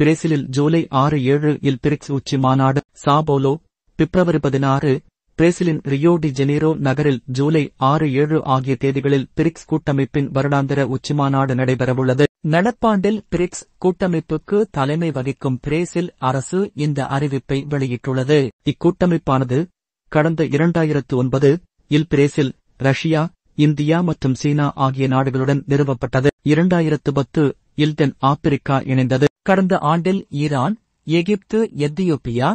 பிரேசிலில் ஜூலை 6-7 இல் பிரிக்ஸ் உச்சி மாநாடு. சாபோலோ, பிப்ரவரி 16. பிரேசிலின் ரியோ டி ஜெனீரோ நகரில் ஜூலை 6-7 ஆகிய தேதிகளில் பிரிக்ஸ் கூட்டமைப்பின் வருடாந்திர உச்சிமாநாடு நடைபெறவுள்ளது. நடப்பாண்டில் பிரிக்ஸ் கூட்டமைப்புக்கு தலைமை வகிக்கும் பிரேசில் அரசு இந்த அறிவிப்பை வெளியிட்டுள்ளது. இக்கூட்டமைப்பானது கடந்த 2009 இல் பிரேசில், ரஷ்யா, இந்தியா மற்றும் சீனா ஆகிய நாடுகளுடன் நிறுவப்பட்டது. 2010 இல் தென் ஆப்பிரிக்கா இணைந்தது. கடந்த ஆண்டில் ஈரான், எகிப்து, எத்தியோப்பியா,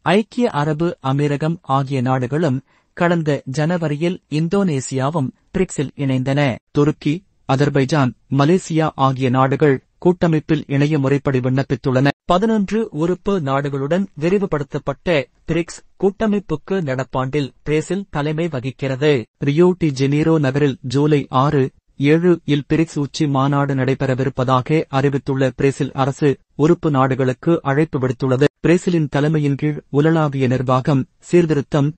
ஐக்கிய அரபு அமீரகம் ஆகிய நாடுகளும், கடந்த ஜனவரியில் இந்தோனேசியாவும் பிரிக்ஸில் இணைந்தன. துருக்கி, அதர்பைஜான், மலேசியா ஆகிய நாடுகள் கூட்டமைப்பில் இணைய முறைப்படி விண்ணப்பித்துள்ளன. 11 உறுப்பு நாடுகளுடன் விரிவுபடுத்தப்பட்ட பிரிக்ஸ் கூட்டமைப்புக்கு நடப்பாண்டில் பிரேசில் தலைமை வகிக்கிறது. ரியோ டி ஜெனீரோ நகரில் ஜூலை 6-7 இல் பிரிக்ஸ் உச்சி மாநாடு நடைபெறவிருப்பதாக அறிவித்துள்ள பிரேசில் அரசு உறுப்பு நாடுகளுக்கு அழைப்பு விடுத்துள்ளது. பிரேசிலின் தலைமையின் கீழ் உலகளாவிய நிர்வாகம், சீர்திருத்தம்,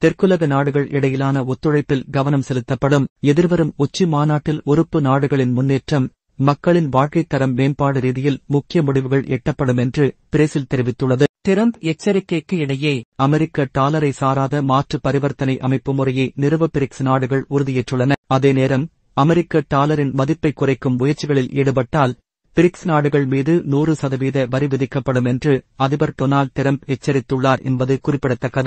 தெற்குலக நாடுகள் இடையிலான ஒத்துழைப்பில் கவனம் செலுத்தப்படும். எதிர்வரும் உச்சி மாநாட்டில் உறுப்பு நாடுகளின் முன்னேற்றம், மக்களின் வாழ்க்கைத் தரம் மேம்பாடு ரீதியில் முக்கிய முடிவுகள் எட்டப்படும் என்று பிரேசில் தெரிவித்துள்ளது. டிரம்ப் எச்சரிக்கைக்கு இடையே அமெரிக்க டாலரை சாராத மாற்று பரிவர்த்தனை அமைப்பு முறையை நிறுவ பிரிக்ஸ் நாடுகள் உறுதியேற்றுள்ளன. அதேநேரம் அமெரிக்க டாலரின் மதிப்பை குறைக்கும் முயற்சிகளில் ஈடுபட்டால் பிரிக்ஸ் நாடுகள் மீது 100% வரி விதிக்கப்படும் என்று அதிபர் டொனால்ட் டிரம்ப் எச்சரித்துள்ளார் என்பது குறிப்பிடத்தக்கது.